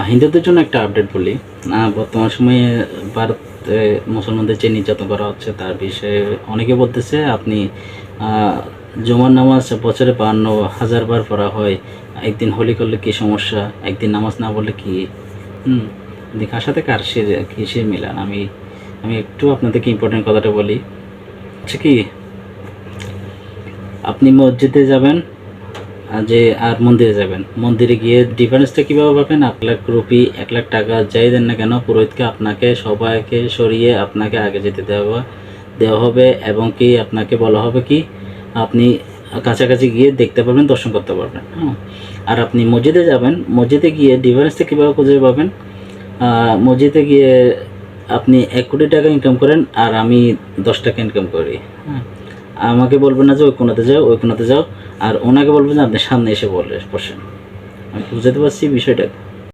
হিন্দুদের জন্য একটা আপডেট বলি। বর্তমান সময়ে ভারতে মুসলমানদের যে নির্যাতন করা হচ্ছে তার বিষয়ে অনেকে বলতেছে আপনি জুমার নামাজ বছরে 52,000 বার পড়া হয়, একদিন হোলি করলে কী সমস্যা, একদিন নামাজ না পড়লে কী? কার সাথে কার কিসের মিলান? আমি আমি একটু আপনাদেরকে ইম্পর্টেন্ট কথাটা বলি। আচ্ছা, কি আপনি মসজিদে যাবেন আর মন্দিরে যাবেন, মন্দিরে গিয়ে ডিফারেন্সটা কীভাবে পাবেন? 1,00,000 রুপি 1,00,000 টাকা যাই দেন না কেন, পুরোহিতকে আপনাকে সবাইকে সরিয়ে আপনাকে আগে যেতে দেওয়া হবে এবং কি আপনাকে বলা হবে কি আপনি কাছাকাছি গিয়ে দেখতে পারবেন, দর্শন করতে পারবেন। আর আপনি মসজিদে যাবেন, মসজিদে গিয়ে ডিফারেন্সটা কীভাবে খুঁজে পাবেন? মসজিদে গিয়ে আপনি 1 কোটি টাকা ইনকাম করেন আর আমি 10 টাকা ইনকাম করি। আমাকে বলবেন না যে ওই কোনাতে যাও, ওই কোনাতে যাও, আর ওনাকে বলবেন যে আপনি সামনে এসে বসেন। আমি বুঝাতে পারছি বিষয়টা?